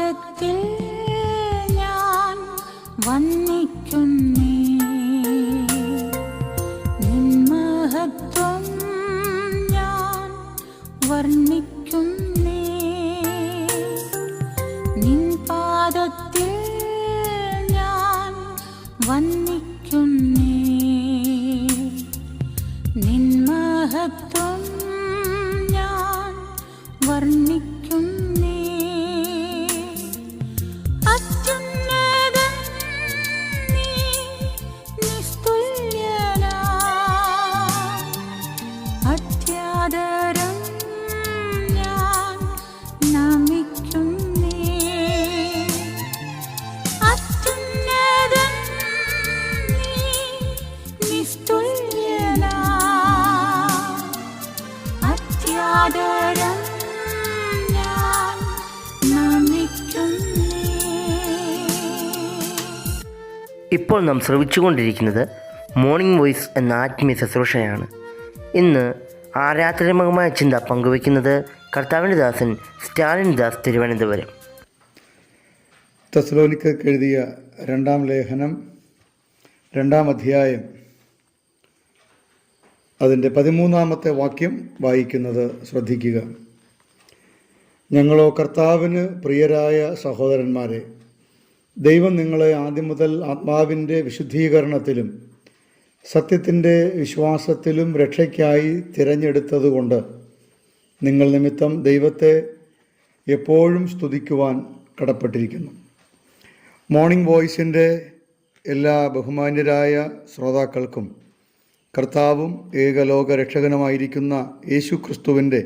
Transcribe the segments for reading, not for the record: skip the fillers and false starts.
പാദത്തിൽ ഞാൻ വന്ദിക്കുന്നേ, നിൻ മഹത്വം ഞാൻ വർണ്ണിക്കുന്നേ. നിൻ പാദത്തിൽ ഞാൻ വന്ദിക്കുന്നേ, നിൻ മഹത്വം ഞാൻ വർണ്ണിക്കുന്നേ. അത്യുന്നതൻ നീ, നിസ്തുല്യനാ, അത്യാദരം ഞാൻ നമിക്കുന്നേ. അത്യുന്നതൻ നീ, നിസ്തുല്യനാ, അത്യാദരം ഞാൻ നമിക്കുന്നേ. ഇപ്പോൾ നാം ശ്രവിച്ചുകൊണ്ടിരിക്കുന്നത് മോർണിംഗ് വോയിസ് എന്ന ആത്മീയ ശുശ്രൂഷയാണ്. ഇന്ന് ആരാധനാത്മകമായ ചിന്ത പങ്കുവയ്ക്കുന്നത് കർത്താവിൻ്റെ ദാസൻ സ്റ്റാലിൻ ദാസ്, തിരുവനന്തപുരം. തെസ്സലോനിക്കർക്ക് എഴുതിയ രണ്ടാം ലേഖനം 2-ാം അധ്യായം അതിൻ്റെ 13-ാമത്തെ വാക്യം വായിക്കുന്നത് ശ്രദ്ധിക്കുക. ഞങ്ങളോ കർത്താവിന് പ്രിയരായ സഹോദരന്മാരെ, ദൈവം നിങ്ങളെ ആദ്യം മുതൽ ആത്മാവിൻ്റെ വിശുദ്ധീകരണത്തിലും സത്യത്തിൻ്റെ വിശ്വാസത്തിലും രക്ഷയ്ക്കായി തിരഞ്ഞെടുത്തതുകൊണ്ട് നിങ്ങൾ നിമിത്തം ദൈവത്തെ എപ്പോഴും സ്തുതിക്കുവാൻ കടപ്പെട്ടിരിക്കുന്നു. മോർണിംഗ് വോയിസിൻ്റെ എല്ലാ ബഹുമാന്യരായ ശ്രോതാക്കൾക്കും കർത്താവും ഏകലോക രക്ഷകനുമായിരിക്കുന്ന യേശു ക്രിസ്തുവിൻ്റെ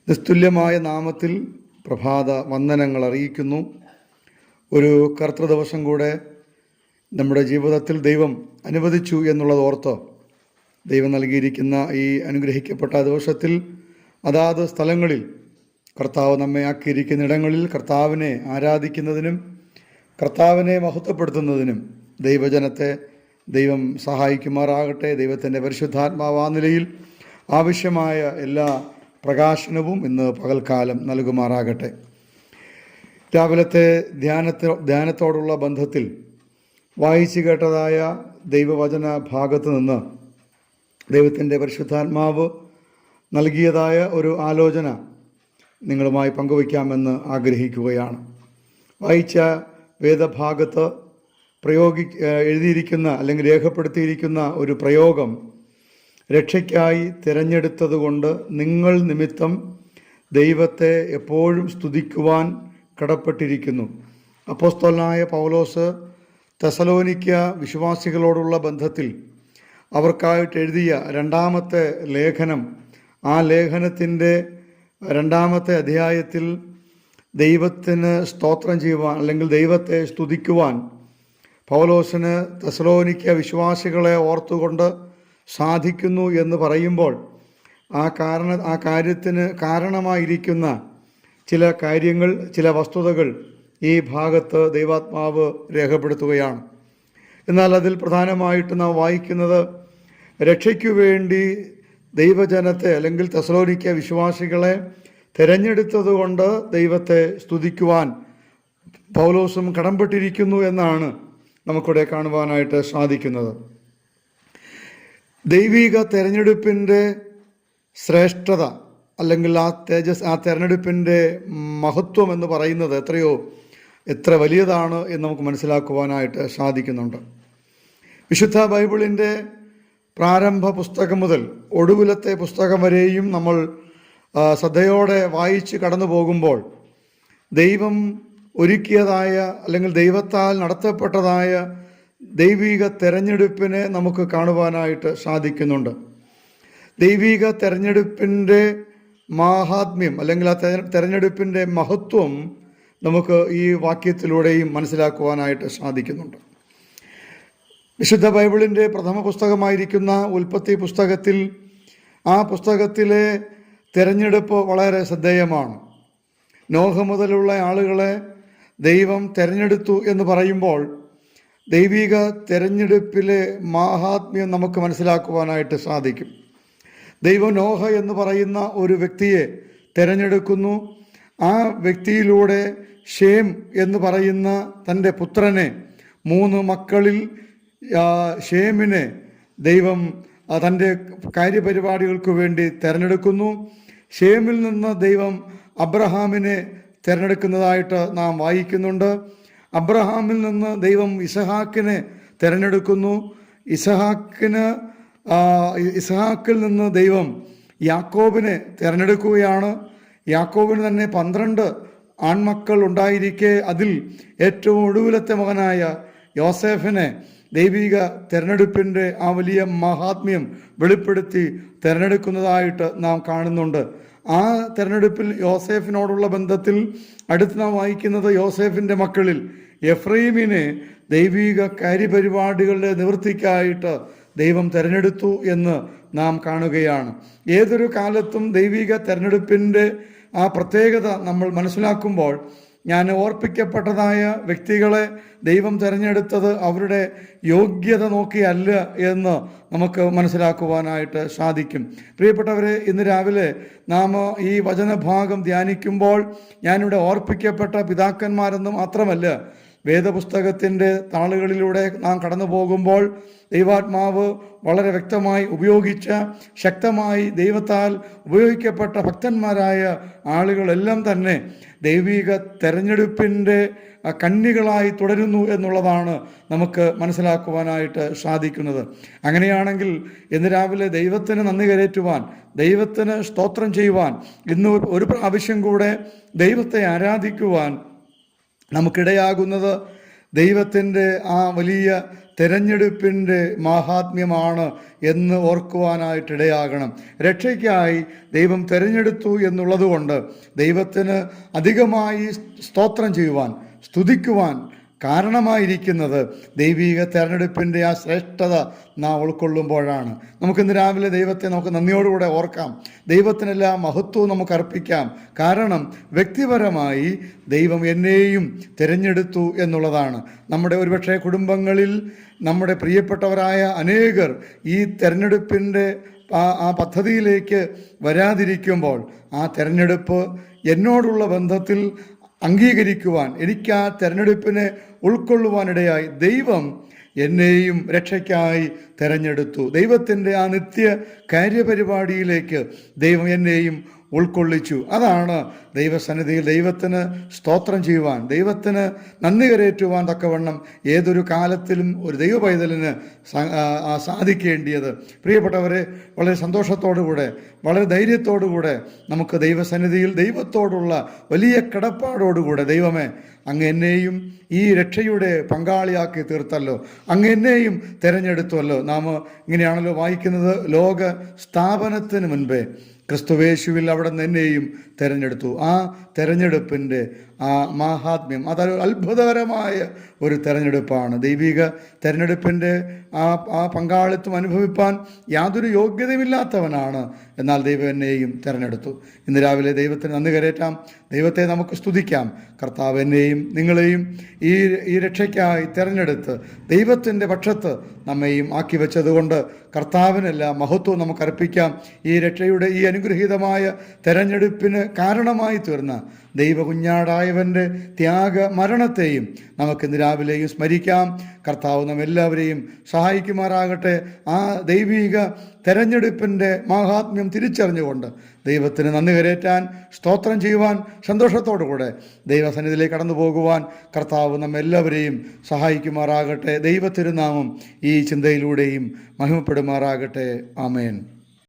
നിസ്തുല്യമായ നാമത്തിൽ പ്രഭാത വന്ദനങ്ങൾ അറിയിക്കുന്നു. ഒരു കർത്തൃദിവസം കൂടെ നമ്മുടെ ജീവിതത്തിൽ ദൈവം അനുവദിച്ചു എന്നുള്ളത് ഓർത്ത് ദൈവം നൽകിയിരിക്കുന്ന ഈ അനുഗ്രഹിക്കപ്പെട്ട ദിവസത്തിൽ അതാത് സ്ഥലങ്ങളിൽ കർത്താവ് നമ്മെ ആക്കിയിരിക്കുന്ന ഇടങ്ങളിൽ കർത്താവിനെ ആരാധിക്കുന്നതിനും കർത്താവിനെ മഹത്വപ്പെടുത്തുന്നതിനും ദൈവജനത്തെ ദൈവം സഹായിക്കുമാറാകട്ടെ. ദൈവത്തിൻ്റെ പരിശുദ്ധാത്മാവ് ആ നിലയിൽ ആവശ്യമായ എല്ലാ പ്രകാശനവും ഇന്ന് പകൽക്കാലം നൽകുമാറാകട്ടെ. രാവിലത്തെ ധ്യാനത്തോടുള്ള ബന്ധത്തിൽ വായിച്ചു കേട്ടതായ ദൈവവചന ഭാഗത്ത് നിന്ന് ദൈവത്തിൻ്റെ പരിശുദ്ധാത്മാവ് നൽകിയതായ ഒരു ആലോചന നിങ്ങളുമായി പങ്കുവയ്ക്കാമെന്ന് ആഗ്രഹിക്കുകയാണ്. വായിച്ച വേദഭാഗത്ത് എഴുതിയിരിക്കുന്ന അല്ലെങ്കിൽ രേഖപ്പെടുത്തിയിരിക്കുന്ന ഒരു പ്രയോഗം, രക്ഷയ്ക്കായി തിരഞ്ഞെടുത്തതുകൊണ്ട് നിങ്ങൾ നിമിത്തം ദൈവത്തെ എപ്പോഴും സ്തുതിക്കുവാൻ കടപ്പെട്ടിരിക്കുന്നു. അപ്പോസ്തലനായ പൗലോസ് തെസ്സലോനിക്ക വിശ്വാസികളോടുള്ള ബന്ധത്തിൽ അവർക്കായിട്ട് എഴുതിയ 2-ാമത്തെ ലേഖനം, ആ ലേഖനത്തിൻ്റെ 2-ാമത്തെ അധ്യായത്തിൽ ദൈവത്തിന് സ്തോത്രം ചെയ്യുവാൻ അല്ലെങ്കിൽ ദൈവത്തെ സ്തുതിക്കുവാൻ പൗലോസിന് തെസ്സലോനിക്ക വിശ്വാസികളെ ഓർത്തുകൊണ്ട് സാധിക്കുന്നു എന്ന് പറയുമ്പോൾ ആ കാര്യത്തിന് കാരണമായിരിക്കുന്ന ചില കാര്യങ്ങൾ, ചില വസ്തുതകൾ ഈ ഭാഗത്ത് ദൈവാത്മാവ് രേഖപ്പെടുത്തുകയാണ്. എന്നാൽ അതിൽ പ്രധാനമായിട്ട് നാം വായിക്കുന്നത്, രക്ഷയ്ക്കു വേണ്ടി ദൈവജനത്തെ അല്ലെങ്കിൽ തെസ്സലോനിക്ക വിശ്വാസികളെ തിരഞ്ഞെടുത്തതുകൊണ്ട് ദൈവത്തെ സ്തുതിക്കുവാൻ പൗലോസും കടംപെട്ടിരിക്കുന്നു എന്നാണ് നമുക്കിവിടെ കാണുവാനായിട്ട് സാധിക്കുന്നത്. ദൈവിക തിരഞ്ഞെടുപ്പിൻ്റെ ശ്രേഷ്ഠത അല്ലെങ്കിൽ ആ തിരഞ്ഞെടുപ്പിൻ്റെ മഹത്വം എന്ന് പറയുന്നത് എത്ര വലിയതാണ് എന്ന് നമുക്ക് മനസ്സിലാക്കുവാനായിട്ട് സാധിക്കുന്നുണ്ട്. വിശുദ്ധ ബൈബിളിൻ്റെ പ്രാരംഭ പുസ്തകം മുതൽ ഒടുവിലത്തെ പുസ്തകം വരെയും നമ്മൾ ശ്രദ്ധയോടെ വായിച്ച് കടന്നു പോകുമ്പോൾ ദൈവം ഒരുക്കിയതായ അല്ലെങ്കിൽ ദൈവത്താൽ നടത്തപ്പെട്ടതായ ദൈവിക തെരഞ്ഞെടുപ്പിനെ നമുക്ക് കാണുവാനായിട്ട് സാധിക്കുന്നുണ്ട്. ദൈവിക തെരഞ്ഞെടുപ്പിൻ്റെ മാഹാത്മ്യം അല്ലെങ്കിൽ ആ തെരഞ്ഞെടുപ്പിൻ്റെ മഹത്വം നമുക്ക് ഈ വാക്യത്തിലൂടെയും മനസ്സിലാക്കുവാനായിട്ട് സാധിക്കുന്നുണ്ട്. വിശുദ്ധ ബൈബിളിൻ്റെ പ്രഥമ പുസ്തകമായിരിക്കുന്ന ഉൽപ്പത്തി പുസ്തകത്തിൽ, ആ പുസ്തകത്തിലെ തിരഞ്ഞെടുപ്പ് വളരെ ശ്രദ്ധേയമാണ്. നോഹ മുതലുള്ള ആളുകളെ ദൈവം തിരഞ്ഞെടുത്തു എന്ന് പറയുമ്പോൾ ദൈവിക തിരഞ്ഞെടുപ്പിലെ മാഹാത്മ്യം നമുക്ക് മനസ്സിലാക്കുവാനായിട്ട് സാധിക്കും. ദൈവം നോഹ എന്ന് പറയുന്ന ഒരു വ്യക്തിയെ തിരഞ്ഞെടുക്കുന്നു. ആ വ്യക്തിയിലൂടെ ഷേം എന്ന് പറയുന്ന തൻ്റെ പുത്രനെ, 3 മക്കളിൽ ഷേമിനെ ദൈവം തൻ്റെ കാര്യപരിപാടികൾക്ക് വേണ്ടി തിരഞ്ഞെടുക്കുന്നു. ഷേമിൽ നിന്ന് ദൈവം അബ്രഹാമിനെ തിരഞ്ഞെടുക്കുന്നതായിട്ട് നാം വായിക്കുന്നുണ്ട്. അബ്രഹാമിൽ നിന്ന് ദൈവം ഇസഹാക്കിനെ തിരഞ്ഞെടുക്കുന്നു. ഇസഹാക്കിൽ നിന്ന് ദൈവം യാക്കോബിനെ തിരഞ്ഞെടുക്കുകയാണ്. യാക്കോബിന് തന്നെ 12 ആൺമക്കൾ ഉണ്ടായിരിക്കെ അതിൽ ഏറ്റവും ഒടുവിലത്തെ മകനായ യോസേഫിനെ ദൈവിക തിരഞ്ഞെടുപ്പിൻ്റെ ആ വലിയ മഹാത്മ്യം വെളിപ്പെടുത്തി തിരഞ്ഞെടുക്കുന്നതായിട്ട് നാം കാണുന്നുണ്ട്. ആ തിരഞ്ഞെടുപ്പിൽ യോസേഫിനോടുള്ള ബന്ധത്തിൽ അടുത്ത് നാം വായിക്കുന്നത് യോസേഫിൻ്റെ മക്കളിൽ എഫ്രൈമിനെ ദൈവിക കാര്യപരിപാടികളുടെ നിവൃത്തിക്കായിട്ട് ദൈവം തിരഞ്ഞെടുത്തു എന്ന് നാം കാണുകയാണ്. ഏതൊരു കാലത്തും ദൈവിക തിരഞ്ഞെടുപ്പിൻ്റെ ആ പ്രത്യേകത നമ്മൾ മനസ്സിലാക്കുമ്പോൾ, ഞാൻ ഓർപ്പിക്കപ്പെട്ടതായ വ്യക്തികളെ ദൈവം തിരഞ്ഞെടുത്തത് അവരുടെ യോഗ്യത നോക്കിയല്ല എന്ന് നമുക്ക് മനസ്സിലാക്കുവാനായിട്ട് സാധിക്കും. പ്രിയപ്പെട്ടവരെ, ഇന്ന് രാവിലെ നാം ഈ വചനഭാഗം ധ്യാനിക്കുമ്പോൾ ഞാനിവിടെ ഓർപ്പിക്കപ്പെട്ട പിതാക്കന്മാരെന്ന് മാത്രമല്ല, വേദപുസ്തകത്തിൻ്റെ താളുകളിലൂടെ നാം കടന്നു പോകുമ്പോൾ ദൈവാത്മാവ് വളരെ വ്യക്തമായി ഉപയോഗിച്ച, ശക്തമായി ദൈവത്താൽ ഉപയോഗിക്കപ്പെട്ട ഭക്തന്മാരായ ആളുകളെല്ലാം തന്നെ ദൈവിക തെരഞ്ഞെടുപ്പിൻ്റെ കണ്ണികളായി തുടരുന്നു എന്നുള്ളതാണ് നമുക്ക് മനസ്സിലാക്കുവാനായിട്ട് സാധിക്കുന്നത്. അങ്ങനെയാണെങ്കിൽ ഇന്ന് രാവിലെ ദൈവത്തിന് നന്ദി കരേറ്റുവാൻ, ദൈവത്തിന് സ്തോത്രം ചെയ്യുവാൻ, ഇന്ന് ഒരു പ്രാവശ്യം കൂടെ ദൈവത്തെ ആരാധിക്കുവാൻ നമുക്കിടയാകുന്നത് ദൈവത്തിൻ്റെ ആ വലിയ തെരഞ്ഞെടുപ്പിൻ്റെ മാഹാത്മ്യമാണ് എന്ന് ഓർക്കുവാനായിട്ടിടയാകണം. രക്ഷയ്ക്കായി ദൈവം തിരഞ്ഞെടുത്തു എന്നുള്ളതുകൊണ്ട് ദൈവത്തിന് അധികമായി സ്തോത്രം ചെയ്യുവാൻ, സ്തുതിക്കുവാൻ കാരണമായിരിക്കുന്നത് ദൈവിക തെരഞ്ഞെടുപ്പിൻ്റെ ആ ശ്രേഷ്ഠത നാം ഉൾക്കൊള്ളുമ്പോഴാണ്. നമുക്കിന്ന് രാവിലെ ദൈവത്തെ നമുക്ക് നന്ദിയോടുകൂടെ ഓർക്കാം. ദൈവത്തിനെല്ലാം മഹത്വവും നമുക്ക് അർപ്പിക്കാം. കാരണം വ്യക്തിപരമായി ദൈവം എന്നെയും തിരഞ്ഞെടുത്തു എന്നുള്ളതാണ്. നമ്മുടെ ഒരുപക്ഷെ കുടുംബങ്ങളിൽ നമ്മുടെ പ്രിയപ്പെട്ടവരായ അനേകർ ഈ തെരഞ്ഞെടുപ്പിൻ്റെ ആ പദ്ധതിയിലേക്ക് വരാതിരിക്കുമ്പോൾ, ആ തെരഞ്ഞെടുപ്പ് എന്നോടുള്ള ബന്ധത്തിൽ അംഗീകരിക്കുവാൻ, എനിക്ക് ആ തെരഞ്ഞെടുപ്പിനെ ഉൾക്കൊള്ളുവാനിടയായി ദൈവം എന്നെയും രക്ഷയ്ക്കായി തിരഞ്ഞെടുത്തു. ദൈവത്തിൻ്റെ ആ നിത്യ കാര്യപരിപാടിയിലേക്ക് ദൈവം എന്നെയും ഉൾക്കൊള്ളിച്ചു. അതാണ് ദൈവസന്നിധിയിൽ ദൈവത്തിന് സ്തോത്രം ചെയ്യുവാൻ, ദൈവത്തിന് നന്ദി കരേറ്റുവാൻ തക്കവണ്ണം ഏതൊരു കാലത്തിലും ഒരു ദൈവ പൈതലിന് സാധിക്കേണ്ടിയത്. പ്രിയപ്പെട്ടവരെ, വളരെ സന്തോഷത്തോടുകൂടെ, വളരെ ധൈര്യത്തോടുകൂടെ നമുക്ക് ദൈവസന്നിധിയിൽ ദൈവത്തോടുള്ള വലിയ കടപ്പാടോടുകൂടെ, ദൈവമേ, അങ്ങ് എന്നെയും ഈ രക്ഷയുടെ പങ്കാളിയാക്കി തീർത്തല്ലോ, അങ്ങ് എന്നെയും തിരഞ്ഞെടുത്തുവല്ലോ. നാം ഇങ്ങനെയാണല്ലോ വായിക്കുന്നത്, ലോക സ്ഥാപനത്തിന് മുൻപേ ക്രിസ്തുവേശുവിൽ അവിടെ നിന്ന് എന്നെയും തിരഞ്ഞെടുത്തു. ആ തിരഞ്ഞെടുപ്പിൻ്റെ ആ മാഹാത്മ്യം, അതൊരു അത്ഭുതകരമായ ഒരു തിരഞ്ഞെടുപ്പാണ്. ദൈവിക തിരഞ്ഞെടുപ്പിൻ്റെ ആ പങ്കാളിത്തം അനുഭവിപ്പാൻ യാതൊരു യോഗ്യതയുമില്ലാത്തവനാണ്, എന്നാൽ ദൈവം എന്നെയും തിരഞ്ഞെടുത്തു. ഇന്ന് രാവിലെ ദൈവത്തിന് നന്ദി കരേറ്റാം, ദൈവത്തെ നമുക്ക് സ്തുതിക്കാം. കർത്താവ് എന്നെയും നിങ്ങളെയും ഈ രക്ഷയ്ക്കായി തിരഞ്ഞെടുത്ത് ദൈവത്തിൻ്റെ പക്ഷത്ത് നമ്മെയും ആക്കി വെച്ചതുകൊണ്ട് കർത്താവിനെല്ലാം മഹത്വം നമുക്ക് അർപ്പിക്കാം. ഈ രക്ഷയുടെ ഈ അനുഗ്രഹീതമായ തെരഞ്ഞെടുപ്പിന് കാരണമായി തീർന്ന ദൈവകുഞ്ഞാടായവൻ്റെ ത്യാഗ മരണത്തെയും നമുക്കിന്ന് രാവിലെയും സ്മരിക്കാം. കർത്താവ് നമ്മെല്ലാവരെയും സഹായിക്കുമാറാകട്ടെ. ആ ദൈവിക തെരഞ്ഞെടുപ്പിൻ്റെ മാഹാത്മ്യം തിരിച്ചറിഞ്ഞുകൊണ്ട് ദൈവത്തിന് നന്ദി കരേറ്റാൻ, സ്തോത്രം ചെയ്യുവാൻ, സന്തോഷത്തോടുകൂടെ ദൈവസന്നിധിയിലേക്ക് കടന്നു പോകുവാൻ കർത്താവ് നമ്മെല്ലാവരെയും സഹായിക്കുമാറാകട്ടെ. ദൈവത്തിരുനാമം ഈ ചിന്തയിലൂടെയും മഹിമപ്പെടുമാറാകട്ടെ. ആമേൻ.